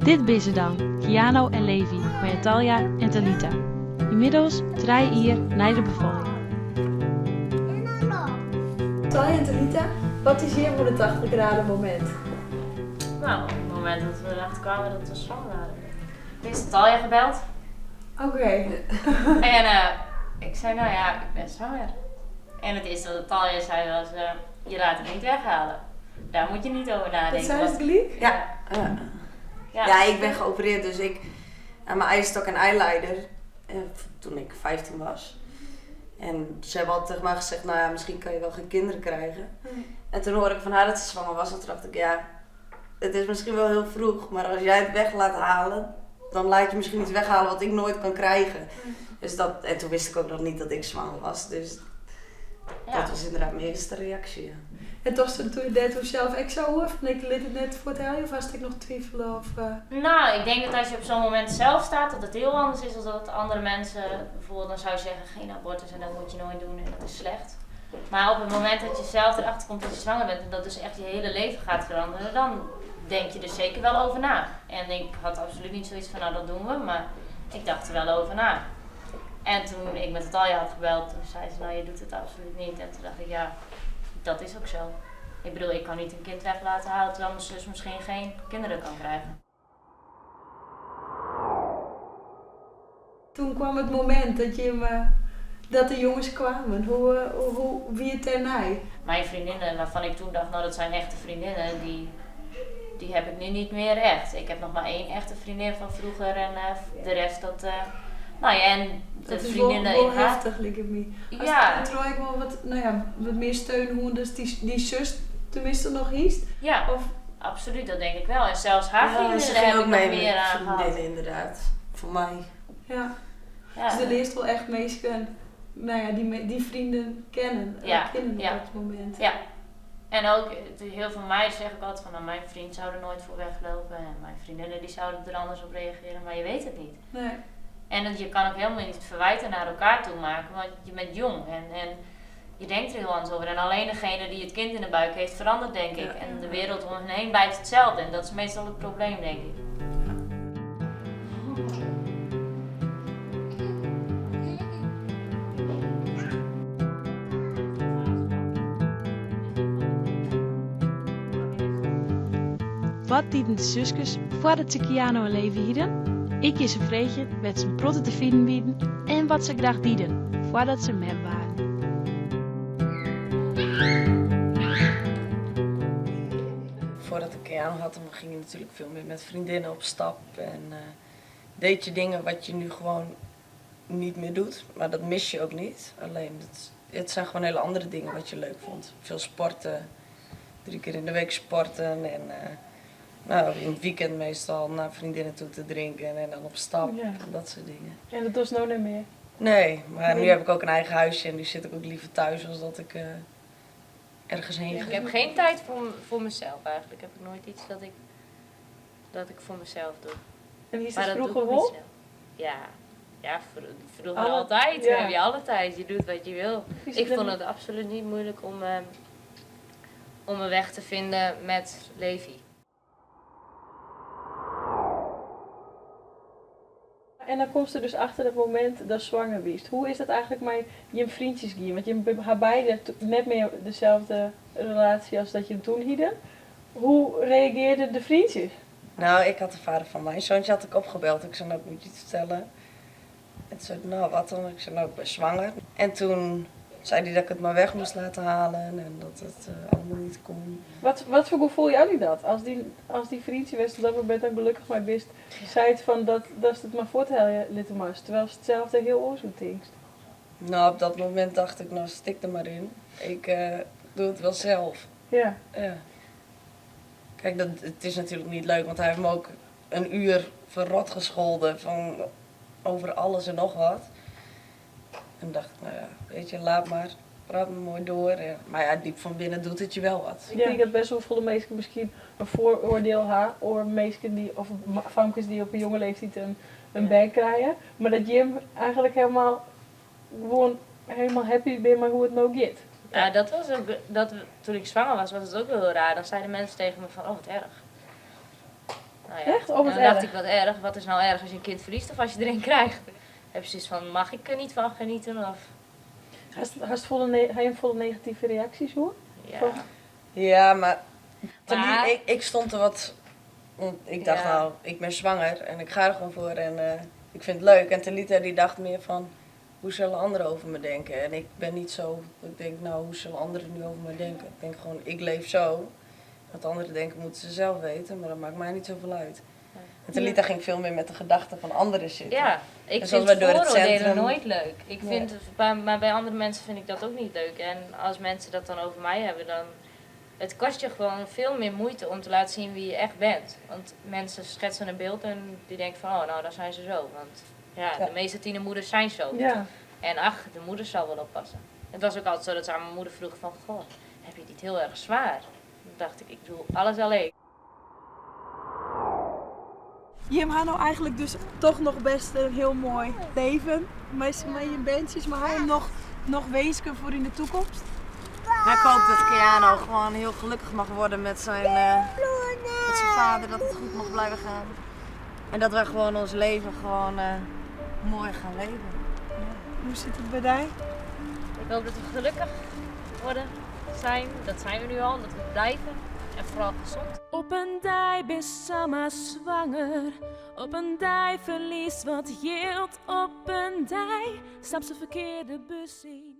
Dit zijn ze dan, Kiano en Levi, bij Talja en Talita. Inmiddels 3 uur na de bevalling. Talja en Talita, wat is hier voor de 80 graden moment? Nou, op het moment dat we erachter kwamen dat we zwanger waren. Eerst Talja gebeld. Oké. En ik zei, nou ja, ik ben zwanger. En het eerste wat Talja zei was, je laat het niet weghalen. Daar moet je niet over nadenken. Dat zei ze gelijk? Ja, ik ben geopereerd, dus ik aan mijn eierstok en eileider toen ik 15 was. En ze hebben al tegen mij gezegd, nou ja, misschien kan je wel geen kinderen krijgen. En toen hoorde ik van haar dat ze zwanger was en toen dacht ik, ja, het is misschien wel heel vroeg, maar als jij het weg laat halen, dan laat je misschien iets weghalen wat ik nooit kan krijgen. Dus en toen wist ik ook nog niet dat ik zwanger was, dus dat was inderdaad mijn eerste reactie. Ja. En toch toen je deed hoe zelf ik zou horen, van ik liet het net vertellen, of was ik nog twijfelen? Of, Nou, ik denk dat als je op zo'n moment zelf staat, dat het heel anders is dan dat andere mensen, bijvoorbeeld dan zou je zeggen geen abortus en dat moet je nooit doen en dat is slecht. Maar op het moment dat je zelf erachter komt dat je zwanger bent en dat dus echt je hele leven gaat veranderen, dan denk je er zeker wel over na. En ik had absoluut niet zoiets van nou dat doen we, maar ik dacht er wel over na. En toen ik met Talja had gebeld, toen zei ze nou je doet het absoluut niet. En toen dacht ik ja, dat is ook zo. Ik bedoel, ik kan niet een kind weg laten halen terwijl mijn zus misschien geen kinderen kan krijgen. Toen kwam het moment dat de jongens kwamen. Wie het ernaar? Mijn vriendinnen, waarvan ik toen dacht, nou dat zijn echte vriendinnen, die heb ik nu niet meer echt. Ik heb nog maar 1 echte vriendin van vroeger en de rest dat... nou ja, en de dat vriendinnen is wel in haar... heftig, lijkt het me. Ja. Terwijl ik wel wat meer steun hoe dus die zus tenminste nog hiest. Ja, Of, absoluut, dat denk ik wel. En zelfs haar Ja, vriendinnen ze daar ging heb ook ik nog mee meer met aan gehad. vriendinnen inderdaad, voor mij. ja. Ja. Dus de leerst wel echt mensen, die vrienden kennen. Ja, Kennen ja. op het moment. Ja. En ook, heel veel meiden zeggen ook altijd van, nou, mijn vriend zou er nooit voor weglopen. En mijn vriendinnen die zouden er anders op reageren, maar je weet het niet. Nee. En je kan ook helemaal niet verwijten naar elkaar toe maken, want je bent jong en je denkt er heel anders over. En alleen degene die het kind in de buik heeft verandert, denk ik. En de wereld om hen heen blijft hetzelfde. En dat is meestal het probleem, denk ik. Wat dieden de zusjes voordat ze Kiano en Levi hieden? Ik is een vreetje met zijn protten te vinden bieden en wat ze graag dieden voordat ze met waren. Voordat ik Kiano had, dan ging je natuurlijk veel meer met vriendinnen op stap en deed je dingen wat je nu gewoon niet meer doet. Maar dat mis je ook niet. Alleen, het zijn gewoon hele andere dingen wat je leuk vond. Veel sporten, 3 keer in de week sporten en in het weekend meestal naar vriendinnen toe te drinken en dan op stap en dat soort dingen. En dat was nou niet meer. Nee, maar nu heb ik ook een eigen huisje en nu zit ik ook liever thuis als dat ik ergens heen ga. Ik heb geen tijd voor mezelf eigenlijk. Heb ik nooit iets dat ik voor mezelf doe. En is Maar het dat vroeger doe ik wel? niet zelf. Ja, vroeger altijd. Dan heb je alle tijd. Je doet wat je wil. Ik vond het absoluut niet moeilijk om een weg te vinden met Levi. En dan komt ze dus achter het moment dat zwanger was. Hoe is dat eigenlijk met je vriendjes gaan? Want je hebt beide net meer dezelfde relatie als dat je toen hielden. Hoe reageerden de vriendjes? Nou, ik had de vader van mijn zoontje had ik opgebeld. Ik zei, nou, ik moet je iets vertellen. En toen zei hij, nou, wat dan? Ik zei, nou, ik ben zwanger. En toen zei hij dat ik het maar weg moest laten halen en dat het allemaal niet kon. Wat voor gevoel jullie dat? Als die vriendje wist op dat moment dan gelukkig maar wist, zei het van dat ze het maar voortellen lieten maar, terwijl ze hetzelfde heel oorzoek denkt. Nou, op dat moment dacht ik, nou, stik er maar in. Ik doe het wel zelf. Ja. Ja. Kijk, het is natuurlijk niet leuk, want hij heeft me ook een uur verrot gescholden over alles en nog wat. En dacht ik, nou ja, weet je, laat maar, praat me mooi door. Ja. Maar ja, diep van binnen doet het je wel wat. Ik denk dat best wel veel mensen misschien een vooroordeel hebben over mensen of vrouwtjes die op een jonge leeftijd een baan krijgen. Maar dat Jim eigenlijk helemaal happy bent met hoe het nou gaat. Ja, toen ik zwanger was het ook wel heel raar. Dan zeiden mensen tegen me van, oh wat erg. Nou ja. Echt? Oh, wat en dan dacht erg. ik, wat erg. Wat is nou erg als je een kind verliest of als je er een krijgt? Heb je zoiets van, mag ik er niet van genieten? Of... Heb je volle negatieve reacties hoor? Ja. Van- Ja, maar Maar- ik stond er wat... Ik dacht Ja. nou, ik ben zwanger en ik ga er gewoon voor en ik vind het leuk. En Talita die dacht meer van, hoe zullen anderen over me denken? En ik ben niet zo, ik denk nou, hoe zullen anderen nu over me denken? Ik denk gewoon, ik leef zo. Wat anderen denken moeten ze zelf weten, maar dat maakt mij niet zoveel uit. En Talita ging veel meer met de gedachten van anderen zitten. Ja, ik Dus vind als wij door het vooroordelen centrum- nooit leuk. Ik Nee. vind, maar bij andere mensen vind ik dat ook niet leuk. En als mensen dat dan over mij hebben, dan... Het kost je gewoon veel meer moeite om te laten zien wie je echt bent. Want mensen schetsen een beeld en die denken van, oh nou, dan zijn ze zo. Want ja, de meeste tienermoeders zijn zo. Ja. En ach, de moeder zal wel oppassen. Het was ook altijd zo dat ze aan mijn moeder vroeg van, goh, heb je het niet heel erg zwaar? Toen dacht ik doe alles alleen. Jim had nou eigenlijk dus toch nog best een heel mooi leven. Met je bandjes, maar hij nog wezen voor in de toekomst. Ik hoop dat Keanu gewoon heel gelukkig mag worden met zijn vader, dat het goed mag blijven gaan. En dat wij gewoon ons leven gewoon mooi gaan leven. Hoe zit het bij jij? Ik hoop dat we gelukkig worden, zijn. Dat zijn we nu al, dat we blijven. En vooral gezond. Op een dij ben Sama zwanger. Op een dij verlies wat hield. Op een dij stap ze verkeerde bus in.